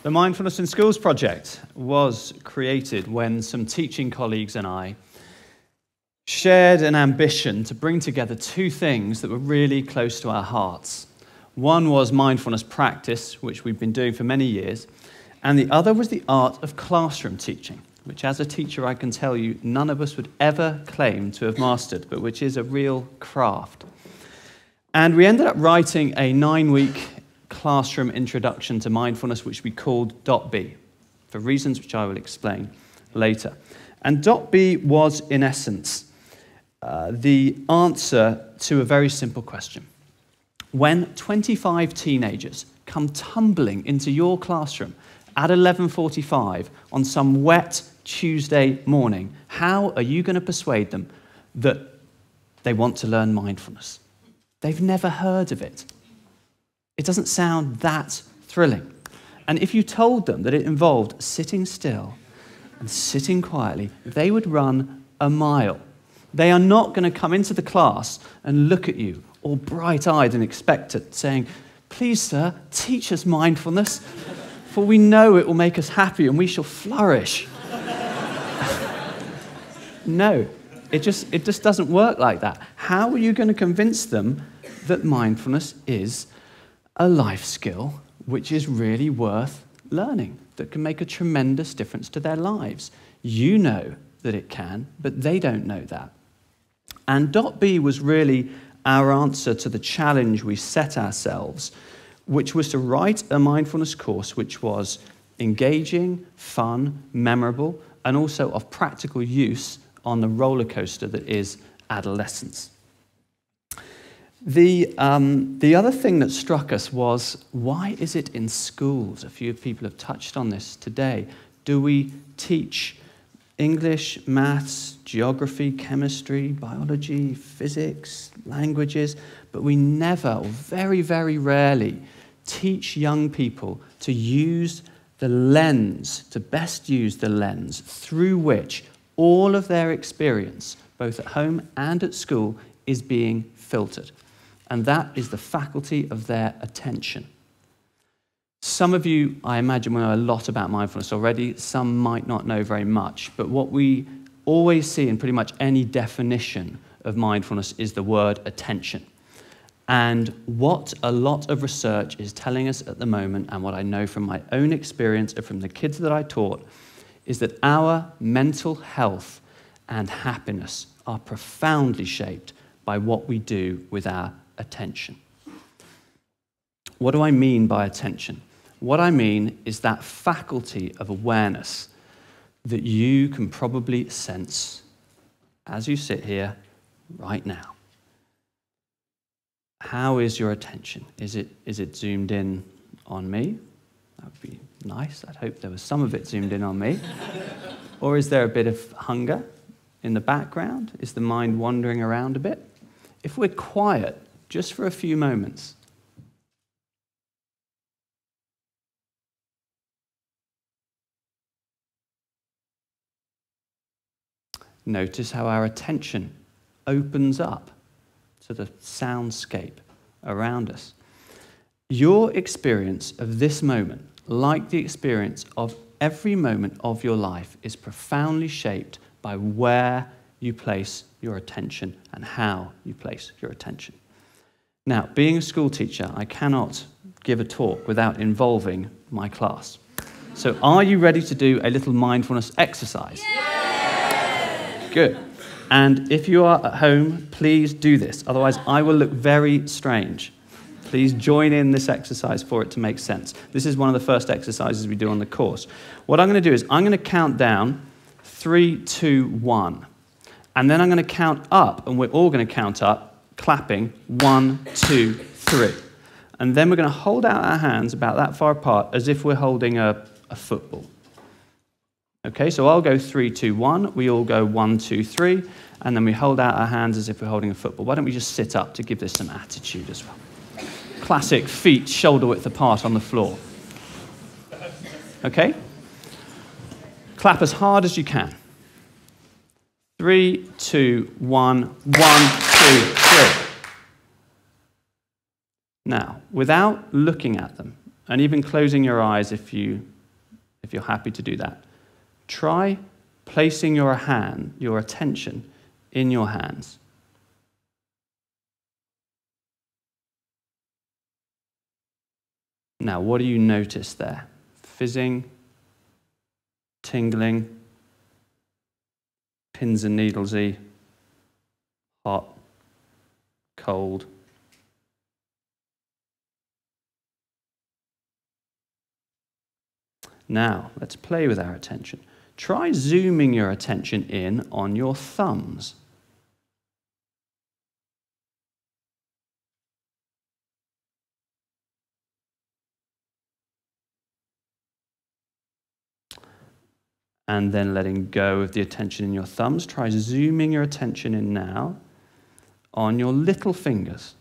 The Mindfulness in Schools project was created when some teaching colleagues and I shared an ambition to bring together two things that were really close to our hearts. One was mindfulness practice, which we've been doing for many years, and the other was the art of classroom teaching, which as a teacher I can tell you none of us would ever claim to have mastered, but which is a real craft. And we ended up writing a 9-week classroom introduction to mindfulness, which we called .B, for reasons which I will explain later. And .B was, in essence, the answer to a very simple question. When 25 teenagers come tumbling into your classroom at 11:45 on some wet Tuesday morning, how are you going to persuade them that they want to learn mindfulness? They've never heard of it. It doesn't sound that thrilling. And if you told them that it involved sitting still and sitting quietly, they would run a mile. They are not going to come into the class and look at you all bright-eyed and expectant, saying, "Please, sir, teach us mindfulness, for we know it will make us happy and we shall flourish." No, it just doesn't work like that. How are you going to convince them that mindfulness is a life skill which is really worth learning, that can make a tremendous difference to their lives? You know that it can, but they don't know that. And .B was really our answer to the challenge we set ourselves, which was to write a mindfulness course which was engaging, fun, memorable, and also of practical use on the roller coaster that is adolescence. The other thing that struck us was, why is it in schools? A few people have touched on this today. Do we teach English, maths, geography, chemistry, biology, physics, languages, but we never, or very, very rarely, teach young people to use the lens, to best use the lens through which all of their experience, both at home and at school, is being filtered. And that is the faculty of their attention. Some of you, I imagine, will know a lot about mindfulness already. Some might not know very much. But what we always see in pretty much any definition of mindfulness is the word attention. And what a lot of research is telling us at the moment, and what I know from my own experience and from the kids that I taught, is that our mental health and happiness are profoundly shaped by what we do with our attention. What do I mean by attention? What I mean is that faculty of awareness that you can probably sense as you sit here right now. How is your attention? Is it zoomed in on me? That would be nice. I'd hope there was some of it zoomed in on me. Or is there a bit of hunger in the background? Is the mind wandering around a bit? If we're quiet just for a few moments, notice how our attention opens up to the soundscape around us. Your experience of this moment, like the experience of every moment of your life, is profoundly shaped by where you place your attention and how you place your attention. Now, being a school teacher, I cannot give a talk without involving my class. So are you ready to do a little mindfulness exercise? Yes! Good. And if you are at home, please do this. Otherwise, I will look very strange. Please join in this exercise for it to make sense. This is one of the first exercises we do on the course. What I'm going to do is I'm going to count down 3, 2, 1. And then I'm going to count up, and we're all going to count up, clapping, 1, 2, 3. And then we're going to hold out our hands about that far apart as if we're holding a football. Okay, so I'll go 3, 2, 1. We all go 1, 2, 3. And then we hold out our hands as if we're holding a football. Why don't we just sit up to give this some attitude as well? Classic feet shoulder width apart on the floor. Okay? Clap as hard as you can. 3, 2, 1, 1, 2, 3. Now, without looking at them, and even closing your eyes if you if you're happy to do that, try placing your attention in your hands. Now, what do you notice there? Fizzing, tingling, pins and needlesy, hot, cold. Now, let's play with our attention. Try zooming your attention in on your thumbs. And then letting go of the attention in your thumbs. Try zooming your attention in now on your little fingers.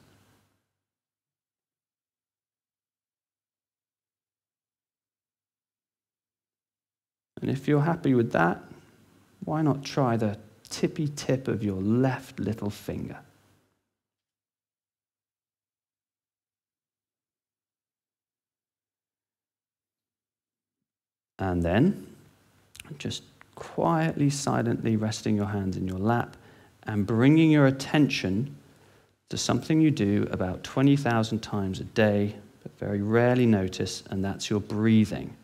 And if you're happy with that, why not try the tippy tip of your left little finger? And then just quietly, silently resting your hands in your lap and bringing your attention to something you do about 20,000 times a day, but very rarely notice, and that's your breathing.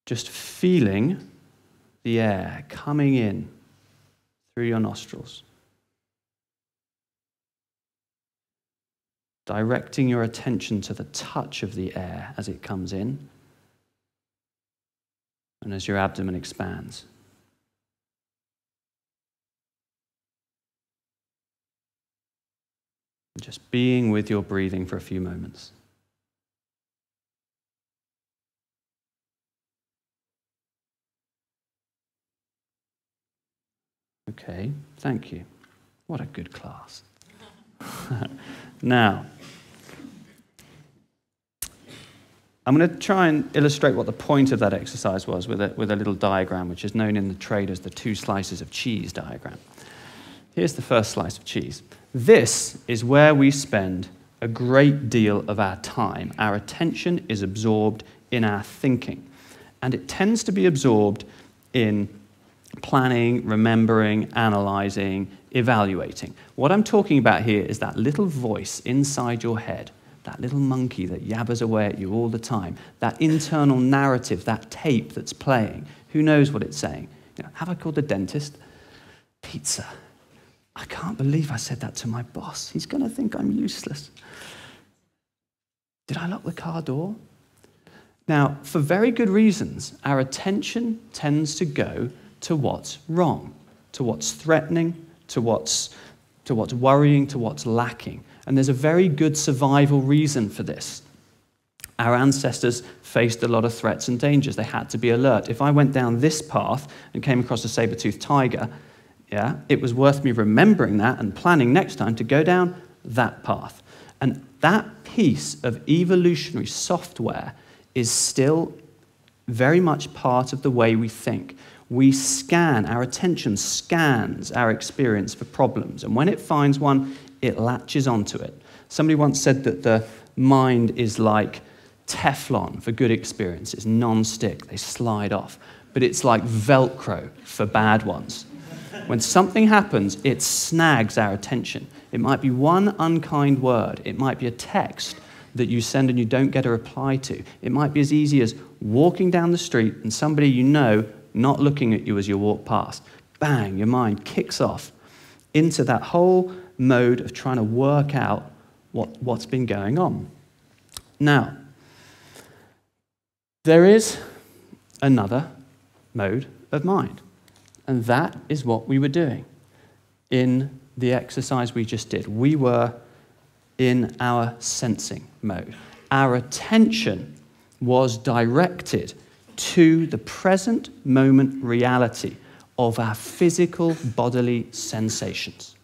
Just feeling the air coming in through your nostrils. Directing your attention to the touch of the air as it comes in and as your abdomen expands. Just being with your breathing for a few moments. Okay, thank you. What a good class. Now, I'm going to try and illustrate what the point of that exercise was with a little diagram, which is known in the trade as the 2 slices of cheese diagram. Here's the first slice of cheese. This is where we spend a great deal of our time. Our attention is absorbed in our thinking, and it tends to be absorbed in planning, remembering, analyzing, evaluating. What I'm talking about here is that little voice inside your head, that little monkey that yabbers away at you all the time, that internal narrative, that tape that's playing. Who knows what it's saying? You know, have I called the dentist? Pizza. I can't believe I said that to my boss. He's going to think I'm useless. Did I lock the car door? Now, for very good reasons, our attention tends to go to what's wrong, to what's threatening, to what's worrying, to what's lacking. And there's a very good survival reason for this. Our ancestors faced a lot of threats and dangers. They had to be alert. If I went down this path and came across a saber-toothed tiger, it was worth me remembering that and planning next time to go down that path. And that piece of evolutionary software is still very much part of the way we think. We scan, our attention scans our experience for problems. And when it finds one, it latches onto it. Somebody once said that the mind is like Teflon for good experiences, non-stick, they slide off. But it's like Velcro for bad ones. When something happens, it snags our attention. It might be one unkind word. It might be a text that you send and you don't get a reply to. It might be as easy as walking down the street and somebody you know not looking at you as you walk past. Bang, your mind kicks off into that whole mode of trying to work out what's been going on. Now, there is another mode of mind, and that is what we were doing in the exercise we just did. We were in our sensing mode. Our attention was directed to the present moment reality of our physical bodily sensations.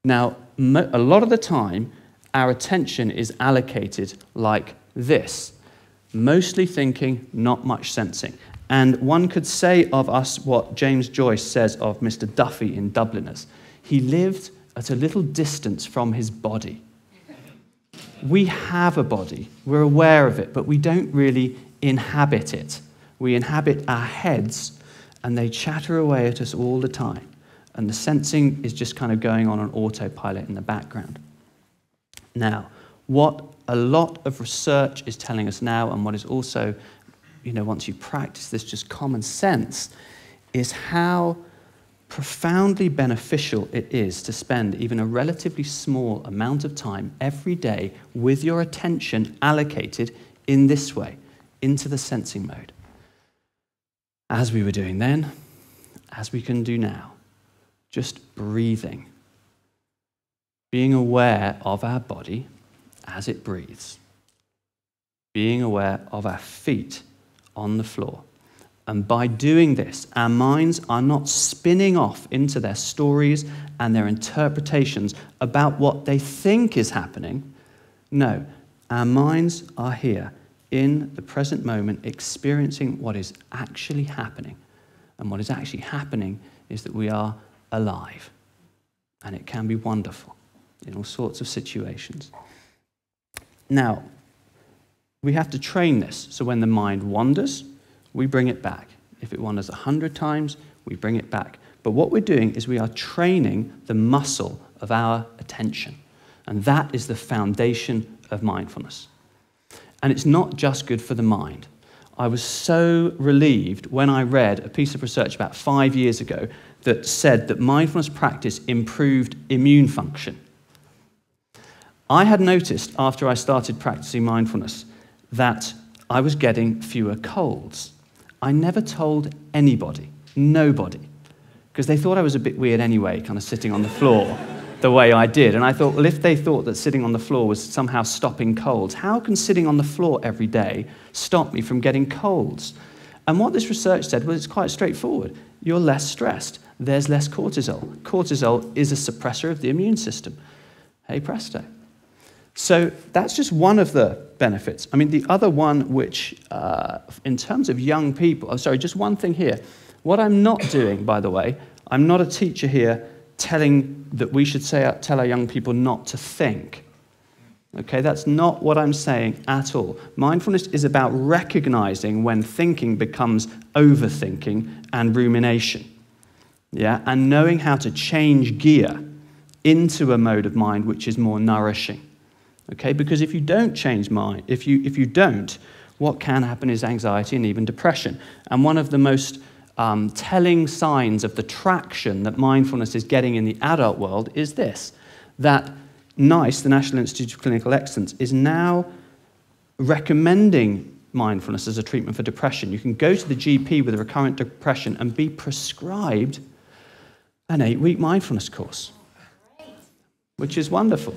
Now, a lot of the time, our attention is allocated like this, mostly thinking, not much sensing. And one could say of us what James Joyce says of Mr. Duffy in Dubliners. He lived at a little distance from his body. We have a body, we're aware of it, but we don't really inhabit it. We inhabit our heads, and they chatter away at us all the time. And the sensing is just kind of going on autopilot in the background. Now, what a lot of research is telling us now, and what is also, once you practice this, just common sense, is how profoundly beneficial it is to spend even a relatively small amount of time every day with your attention allocated in this way, into the sensing mode. As we were doing then, as we can do now, just breathing, being aware of our body as it breathes, being aware of our feet on the floor. And by doing this, our minds are not spinning off into their stories and their interpretations about what they think is happening. No, our minds are here in the present moment, experiencing what is actually happening. And what is actually happening is that we are alive. And it can be wonderful in all sorts of situations. Now, we have to train this. So when the mind wanders, we bring it back. If it wanders 100 times, we bring it back. But what we're doing is we are training the muscle of our attention. And that is the foundation of mindfulness. And it's not just good for the mind. I was so relieved when I read a piece of research about 5 years ago that said that mindfulness practice improved immune function. I had noticed after I started practicing mindfulness that I was getting fewer colds. I never told anybody, nobody, because they thought I was a bit weird anyway, kind of sitting on the floor the way I did. And I thought, well, if they thought that sitting on the floor was somehow stopping colds, how can sitting on the floor every day stop me from getting colds? And what this research said was it's quite straightforward. You're less stressed. There's less cortisol. Cortisol is a suppressor of the immune system. Hey presto. So that's just one of the benefits. I mean, the other one which, in terms of young people, just one thing here. What I'm not doing, by the way, I'm not a teacher here telling that we should tell our young people not to think. Okay, that's not what I'm saying at all. Mindfulness is about recognizing when thinking becomes overthinking and rumination. Yeah, and knowing how to change gear into a mode of mind which is more nourishing. Okay, because if you don't change mind, if you don't, what can happen is anxiety and even depression. And one of the most telling signs of the traction that mindfulness is getting in the adult world is this, that NICE, the National Institute of Clinical Excellence, is now recommending mindfulness as a treatment for depression. You can go to the GP with a recurrent depression and be prescribed an 8-week mindfulness course, which is wonderful.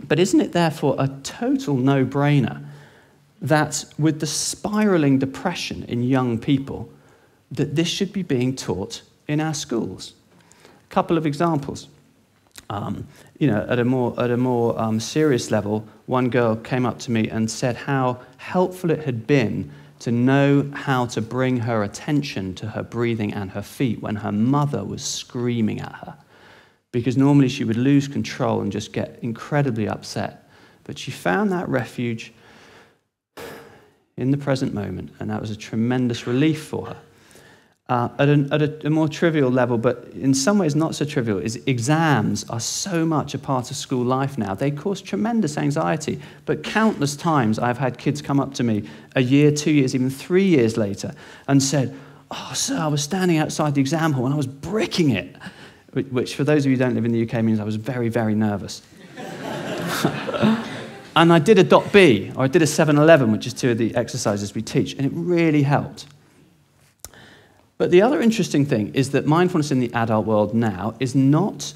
But isn't it therefore a total no-brainer that with the spiraling depression in young people, that this should be being taught in our schools? A couple of examples. At a more serious level, one girl came up to me and said how helpful it had been to know how to bring her attention to her breathing and her feet when her mother was screaming at her. Because normally she would lose control and just get incredibly upset. But she found that refuge in the present moment, and that was a tremendous relief for her. At a more trivial level, but in some ways not so trivial, is exams are so much a part of school life now. They cause tremendous anxiety, but countless times I've had kids come up to me a year, 2 years, even 3 years later and said, "Oh, sir, I was standing outside the exam hall and I was bricking it," which for those of you who don't live in the UK means I was very, very nervous. And I did a .B, or I did a 7-11, which is 2 of the exercises we teach, and it really helped. But the other interesting thing is that mindfulness in the adult world now is not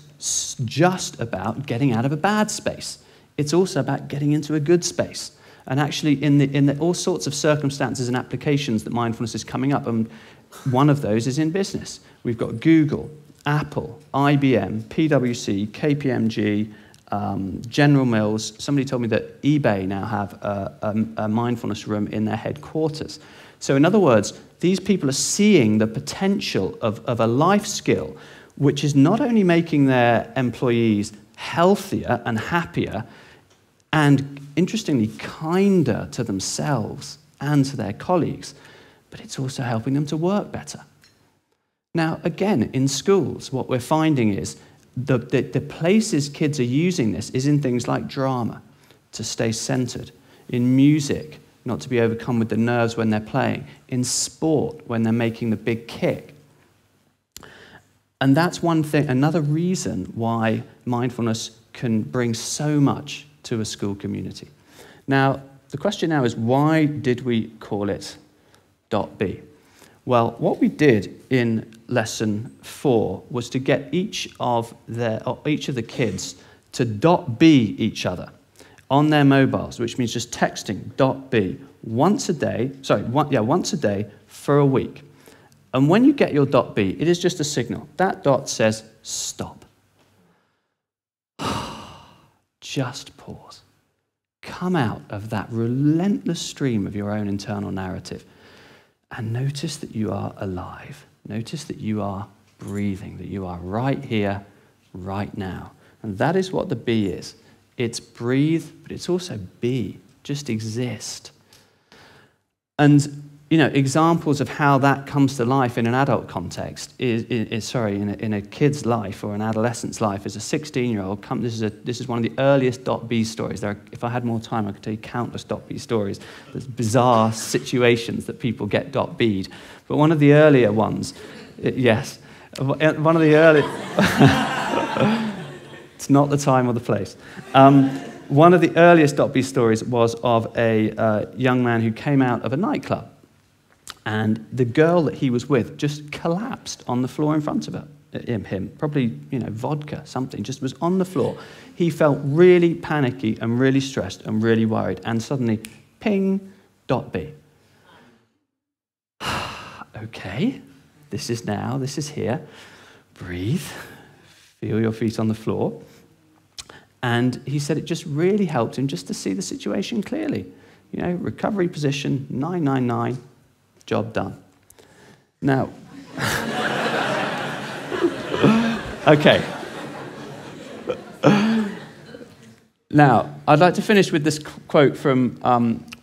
just about getting out of a bad space. It's also about getting into a good space. And actually, in the all sorts of circumstances and applications that mindfulness is coming up, and one of those is in business. We've got Google, Apple, IBM, PwC, KPMG, General Mills. Somebody told me that eBay now have a mindfulness room in their headquarters. So in other words, these people are seeing the potential of a life skill which is not only making their employees healthier and happier and, interestingly, kinder to themselves and to their colleagues, but it's also helping them to work better. Now, again, in schools, what we're finding is the places kids are using this is in things like drama, to stay centered, in music, not to be overcome with the nerves when they're playing, in sport, when they're making the big kick. And that's one thing, another reason why mindfulness can bring so much to a school community. Now, the question now is, why did we call it .b? Well, what we did in lesson 4 was to get each of the kids to .b each other on their mobiles, which means just texting .b once a day for a week. And when you get your .b, it is just a signal. That dot says stop. Just pause. Come out of that relentless stream of your own internal narrative and notice that you are alive. Notice that you are breathing, that you are right here, right now. And that is what the B is. It's breathe, but it's also be, just exist. And, you know, examples of how that comes to life in an adult context in a kid's life or an adolescent's life is a 16-year-old. This is one of the earliest .b stories. If I had more time, I could tell you countless .b stories. There's bizarre situations that people get .b'd. But one of the earlier ones, yes, one of the early... It's not the time or the place. One of the earliest .b stories was of a young man who came out of a nightclub. And the girl that he was with just collapsed on the floor in front of him. Probably, you know, vodka, something, just was on the floor. He felt really panicky and really stressed and really worried. And suddenly, ping, .b. Okay, this is here. Breathe, feel your feet on the floor. And he said it just really helped him just to see the situation clearly. You know, recovery position, 999. Job done. Now, okay. Now, I'd like to finish with this quote from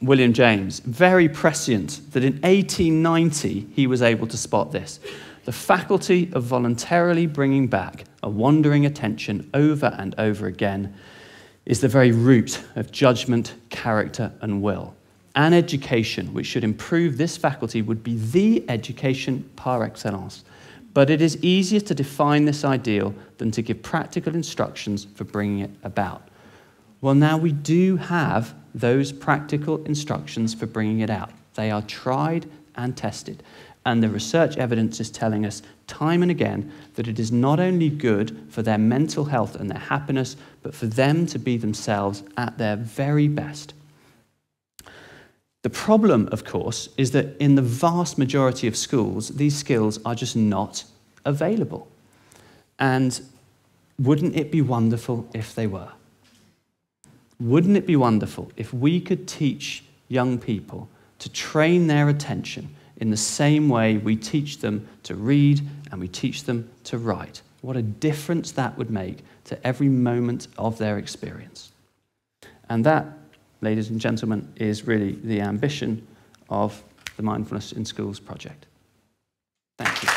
William James, very prescient that in 1890 he was able to spot this. The faculty of voluntarily bringing back a wandering attention over and over again is the very root of judgment, character, and will. An education which should improve this faculty would be the education par excellence. But it is easier to define this ideal than to give practical instructions for bringing it about. Well, now we do have those practical instructions for bringing it out. They are tried and tested. And the research evidence is telling us time and again that it is not only good for their mental health and their happiness, but for them to be themselves at their very best. The problem, of course, is that in the vast majority of schools, these skills are just not available. And wouldn't it be wonderful if they were? Wouldn't it be wonderful if we could teach young people to train their attention in the same way we teach them to read and we teach them to write? What a difference that would make to every moment of their experience. And that, ladies and gentlemen, is really the ambition of the Mindfulness in Schools project. Thank you.